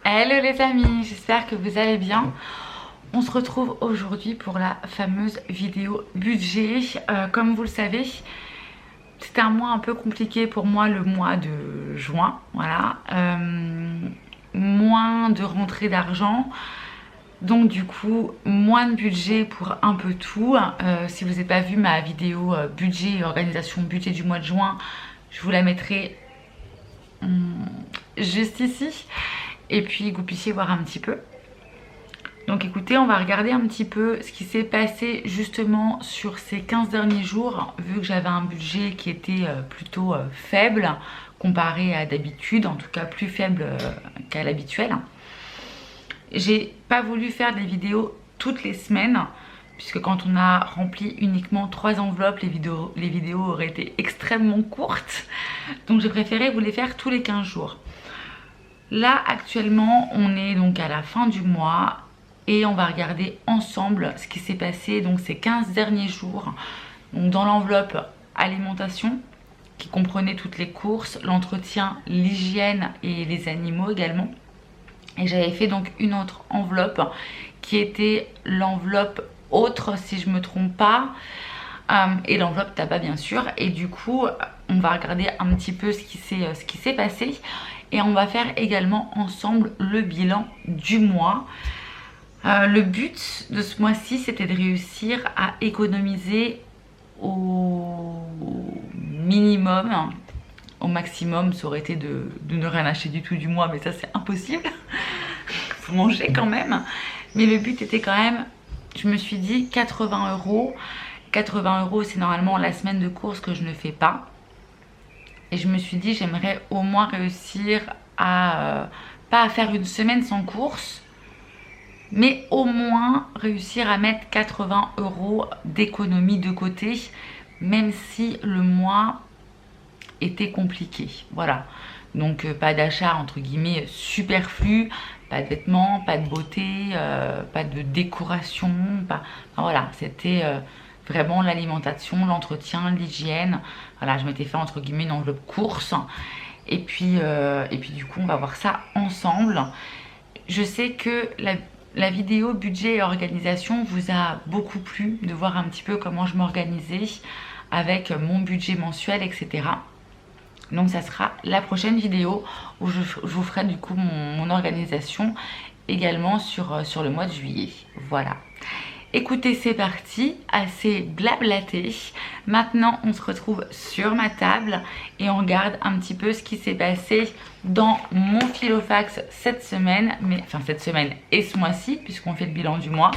Hello les amis, j'espère que vous allez bien. On se retrouve aujourd'hui pour la fameuse vidéo budget. Comme vous le savez, c'était un mois un peu compliqué pour moi, le mois de juin. Voilà, moins de rentrée d'argent. Donc du coup, moins de budget pour un peu tout. Si vous n'avez pas vu ma vidéo budget et organisation budget du mois de juin, je vous la mettrai juste ici. Et puis que vous puissiez voir un petit peu. Donc écoutez, on va regarder un petit peu ce qui s'est passé justement sur ces 15 derniers jours, vu que j'avais un budget qui était plutôt faible comparé à d'habitude, en tout cas plus faible qu'à l'habituel. J'ai pas voulu faire des vidéos toutes les semaines, puisque quand on a rempli uniquement 3 enveloppes, les vidéos auraient été extrêmement courtes. Donc j'ai préféré vous les faire tous les 15 jours. Là actuellement on est donc à la fin du mois et on va regarder ensemble ce qui s'est passé donc ces 15 derniers jours. Donc dans l'enveloppe alimentation qui comprenait toutes les courses, l'entretien, l'hygiène et les animaux également. Et j'avais fait donc une autre enveloppe qui était l'enveloppe autre si je me trompe pas, et l'enveloppe tabac bien sûr. Et du coup on va regarder un petit peu ce qui s'est passé. Et on va faire également ensemble le bilan du mois. Le but de ce mois-ci, c'était de réussir à économiser au minimum. Au maximum, ça aurait été de ne rien acheter du tout du mois, mais ça c'est impossible. Faut manger quand même. Mais le but était quand même, je me suis dit 80 €. 80 €, c'est normalement la semaine de courses que je ne fais pas. Et je me suis dit, j'aimerais au moins réussir à, pas à faire une semaine sans course, mais au moins réussir à mettre 80 € d'économie de côté, même si le mois était compliqué. Voilà. Donc pas d'achat entre guillemets superflu, pas de vêtements, pas de beauté, pas de décoration, pas... Enfin, voilà, c'était... vraiment l'alimentation, l'entretien, l'hygiène. Voilà, je m'étais fait entre guillemets une enveloppe course. Et puis du coup, on va voir ça ensemble. Je sais que la vidéo budget et organisation vous a beaucoup plu, de voir un petit peu comment je m'organisais avec mon budget mensuel, etc. Donc ça sera la prochaine vidéo où je vous ferai du coup mon organisation également sur le mois de juillet. Voilà. Écoutez, c'est parti, assez blablaté. Maintenant, on se retrouve sur ma table et on regarde un petit peu ce qui s'est passé dans mon Filofax cette semaine, cette semaine et ce mois-ci, puisqu'on fait le bilan du mois.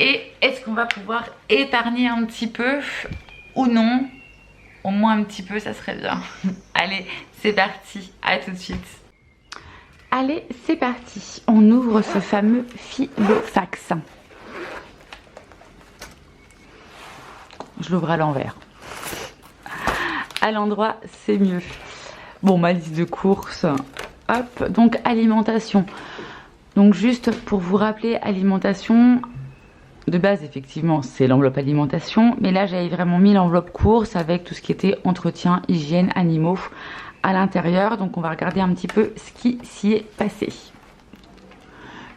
Et est-ce qu'on va pouvoir épargner un petit peu ou non? Au moins un petit peu, ça serait bien. Allez, c'est parti, à tout de suite. Allez, c'est parti. On ouvre ce fameux Filofax. Je l'ouvre à l'envers. À l'endroit, c'est mieux. Bon, ma liste de courses. Hop, donc alimentation. Donc juste pour vous rappeler, alimentation, de base, effectivement, c'est l'enveloppe alimentation. Mais là, j'avais vraiment mis l'enveloppe courses avec tout ce qui était entretien, hygiène, animaux à l'intérieur. Donc on va regarder un petit peu ce qui s'y est passé.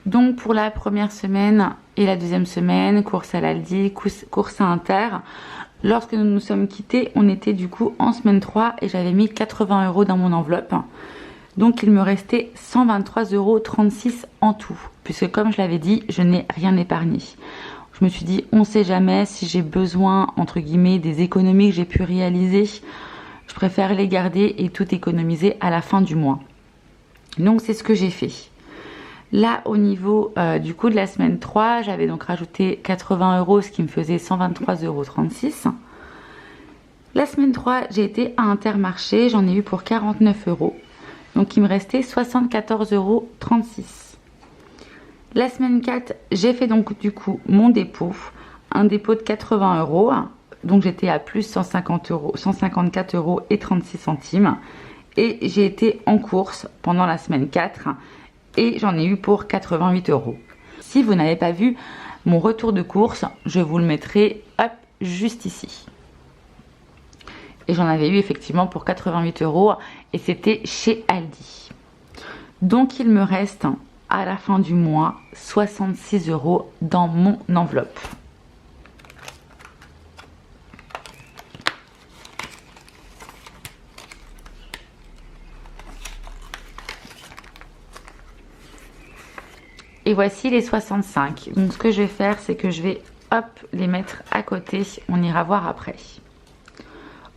Donc pour la première semaine et la deuxième semaine, course à l'Aldi, course à Inter. Lorsque nous nous sommes quittés, on était du coup en semaine 3 et j'avais mis 80 € dans mon enveloppe. Donc il me restait 123,36 € en tout. Puisque comme je l'avais dit, je n'ai rien épargné. Je me suis dit, on ne sait jamais si j'ai besoin, entre guillemets, des économies que j'ai pu réaliser. Je préfère les garder et tout économiser à la fin du mois. Donc c'est ce que j'ai fait. Là, au niveau du coup de la semaine 3, j'avais donc rajouté 80 €, ce qui me faisait 123,36 €. La semaine 3, j'ai été à Intermarché, j'en ai eu pour 49 €. Donc, il me restait 74,36 €. La semaine 4, j'ai fait donc du coup mon dépôt, un dépôt de 80 €. Donc, j'étais à plus 154,36 €. Et j'ai été en course pendant la semaine 4 et j'en ai eu pour 88 €. Si vous n'avez pas vu mon retour de course, je vous le mettrai hop, juste ici. Et j'en avais eu effectivement pour 88 € et c'était chez Aldi. Donc il me reste à la fin du mois 66 € dans mon enveloppe. Et voici les 65. Donc ce que je vais faire, c'est que je vais hop les mettre à côté. On ira voir après.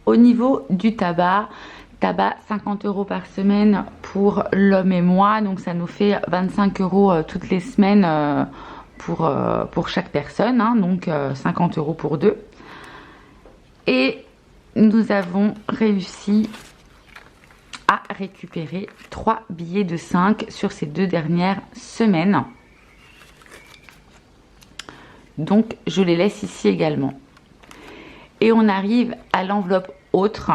Au niveau du tabac, 50 € par semaine pour l'homme et moi. Donc ça nous fait 25 € toutes les semaines pour chaque personne. Hein, donc 50 € pour deux. Et nous avons réussi à récupérer 3 billets de 5 sur ces 2 dernières semaines. Donc je les laisse ici également. Et on arrive à l'enveloppe autre.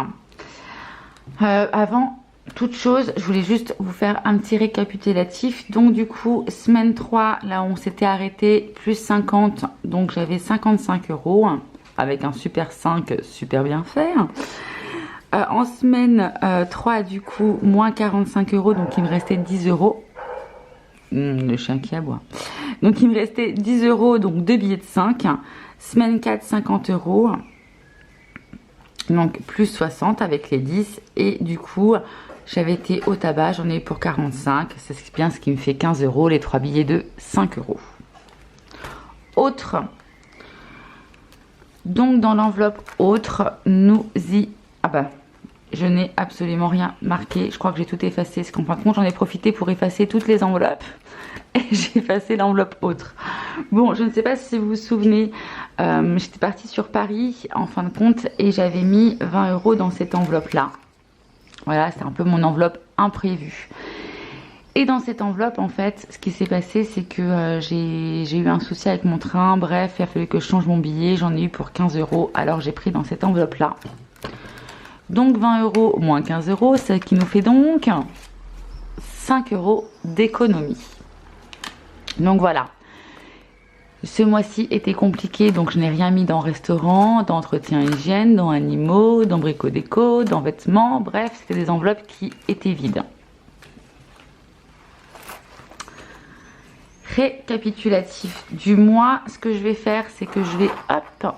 Avant toute chose, je voulais juste vous faire un petit récapitulatif. Donc du coup, semaine 3, là on s'était arrêté, plus 50. Donc j'avais 55 € avec un super 5 super bien fait. En semaine 3, du coup, moins 45 €, donc il me restait 10 €. Le chien qui aboie. Donc il me restait 10 €, donc 2 billets de 5. Semaine 4, 50 €. Donc plus 60 avec les 10. Et du coup, j'avais été au tabac, j'en ai eu pour 45. C'est bien ce qui me fait 15 €, les 3 billets de 5 €. Autre. Donc dans l'enveloppe autre, nous y... Ah bah, je n'ai absolument rien marqué. Je crois que j'ai tout effacé. Parce qu'en fin de compte, j'en ai profité pour effacer toutes les enveloppes. Et j'ai effacé l'enveloppe autre. Bon, je ne sais pas si vous vous souvenez, j'étais partie sur Paris en fin de compte et j'avais mis 20 € dans cette enveloppe-là. Voilà, c'est un peu mon enveloppe imprévue. Et dans cette enveloppe, en fait, ce qui s'est passé, c'est que j'ai eu un souci avec mon train. Bref, il a fallu que je change mon billet. J'en ai eu pour 15 €. Alors, j'ai pris dans cette enveloppe-là. Donc, 20 € moins 15 €, ce qui nous fait donc 5 € d'économie. Donc voilà, ce mois-ci était compliqué, donc je n'ai rien mis dans restaurant, d'entretien hygiène, dans animaux, dans brico-déco, dans vêtements, bref, c'était des enveloppes qui étaient vides. Récapitulatif du mois, ce que je vais faire, c'est que je vais hop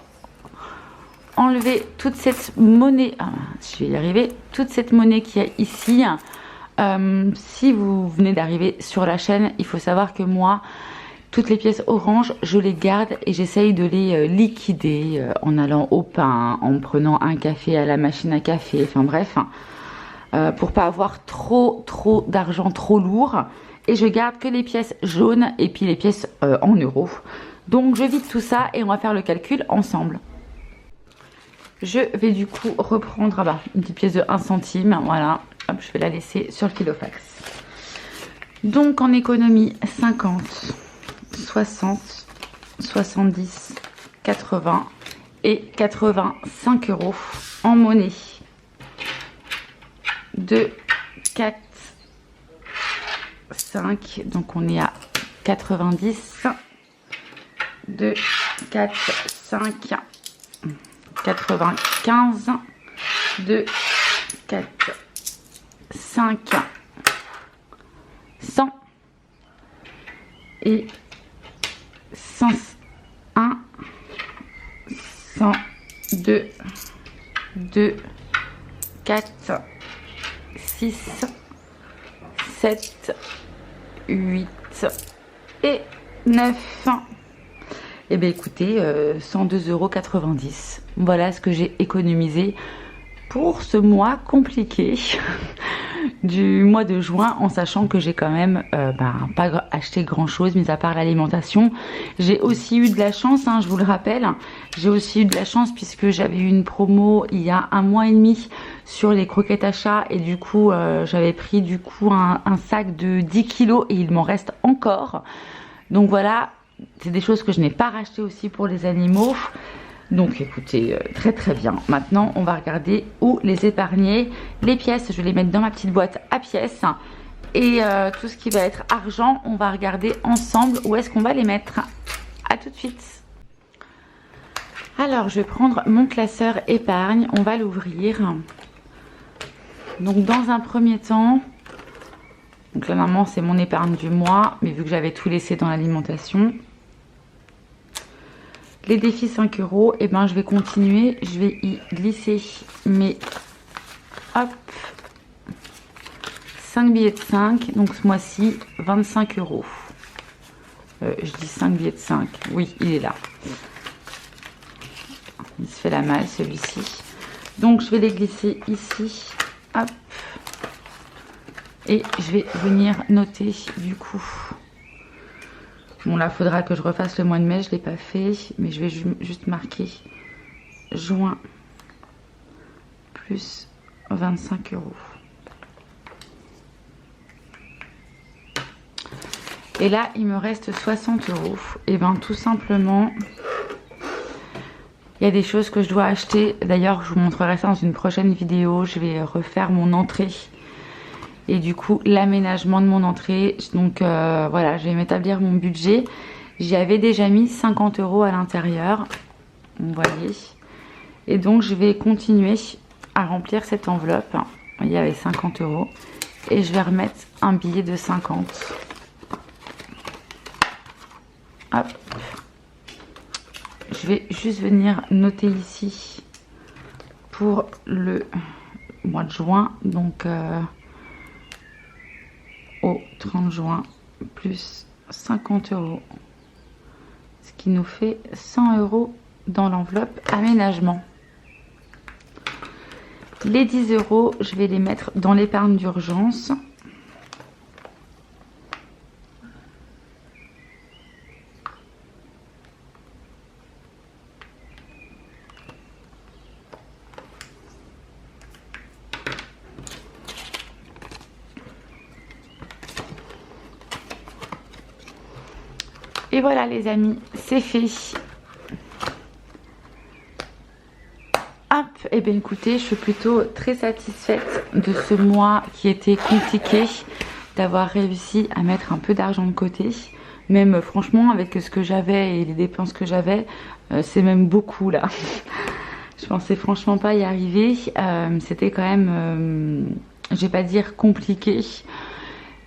enlever toute cette monnaie, je vais y arriver, toute cette monnaie qu'il y a ici. Si vous venez d'arriver sur la chaîne, il faut savoir que moi, toutes les pièces oranges, je les garde et j'essaye de les liquider en allant au pain, en prenant un café à la machine à café, enfin bref, pour pas avoir trop d'argent trop lourd. Et je garde que les pièces jaunes et puis les pièces en euros. Donc je vide tout ça et on va faire le calcul ensemble. Je vais du coup reprendre une petite pièce de 1 centime, voilà. Hop, je vais la laisser sur le kilofax. Donc en économie, 50, 60, 70, 80 et 85 € en monnaie. 2, 4, 5, donc on est à 90. 2, 4, 5, 95. 2, 4, 5, 100 et 101, 102, 2, 4, 6, 7, 8 et 9. Et bien écoutez, 102,90 €. Voilà ce que j'ai économisé pour ce mois compliqué du mois de juin, en sachant que j'ai quand même pas acheté grand chose mis à part l'alimentation. J'ai aussi eu de la chance, je vous le rappelle, j'ai aussi eu de la chance puisque j'avais eu une promo il y a 1 mois et demi sur les croquettes à chat et du coup j'avais pris du coup un sac de 10 kilos et il m'en reste encore. Donc voilà, c'est des choses que je n'ai pas racheté aussi pour les animaux. Donc écoutez, très bien. Maintenant, on va regarder où les épargner. Les pièces, je vais les mettre dans ma petite boîte à pièces. Et tout ce qui va être argent, on va regarder ensemble où est-ce qu'on va les mettre. À tout de suite. Alors, je vais prendre mon classeur épargne. On va l'ouvrir. Donc, dans un premier temps, Donc là normalement c'est mon épargne du mois, mais vu que j'avais tout laissé dans l'alimentation. Les défis 5 €, et ben je vais continuer, je vais y glisser mes hop 5 billets de 5, donc ce mois-ci 25 €. Je dis 5 billets de 5, oui il est là. Il se fait la malle celui-ci. Donc je vais les glisser ici, hop. Et je vais venir noter du coup. Bon là, il faudra que je refasse le mois de mai, je ne l'ai pas fait. Mais je vais juste marquer juin plus 25 €. Et là, il me reste 60 €. Et bien tout simplement, il y a des choses que je dois acheter. D'ailleurs, je vous montrerai ça dans une prochaine vidéo. Je vais refaire mon entrée. Et du coup l'aménagement de mon entrée. Donc voilà, je vais m'établir mon budget. J'y avais déjà mis 50 € à l'intérieur, vous voyez. Et donc je vais continuer à remplir cette enveloppe. Il y avait 50 € et je vais remettre un billet de 50. Hop. Je vais juste venir noter ici pour le mois de juin, donc au 30 juin plus 50 €, ce qui nous fait 100 € dans l'enveloppe aménagement. Les 10 €, je vais les mettre dans l'épargne d'urgence. Et voilà les amis, c'est fait. Hop, et bien écoutez, je suis plutôt très satisfaite de ce mois qui était compliqué, d'avoir réussi à mettre un peu d'argent de côté. Même franchement, avec ce que j'avais et les dépenses que j'avais, c'est même beaucoup là. Je pensais franchement pas y arriver. C'était quand même, je vais pas dire compliqué.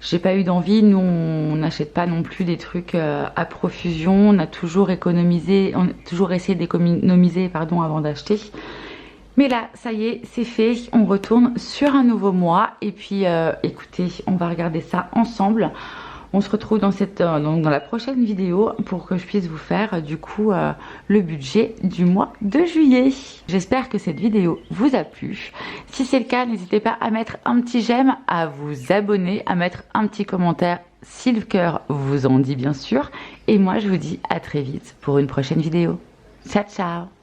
J'ai pas eu d'envie, nous on n'achète pas non plus des trucs à profusion, on a toujours économisé, on a toujours essayé d'économiser pardon avant d'acheter. Mais là ça y est, c'est fait, on retourne sur un nouveau mois et puis écoutez, on va regarder ça ensemble. On se retrouve dans la prochaine vidéo pour que je puisse vous faire du coup le budget du mois de juillet. J'espère que cette vidéo vous a plu. Si c'est le cas, n'hésitez pas à mettre un petit j'aime, à vous abonner, à mettre un petit commentaire si le cœur vous en dit bien sûr. Et moi je vous dis à très vite pour une prochaine vidéo. Ciao ciao!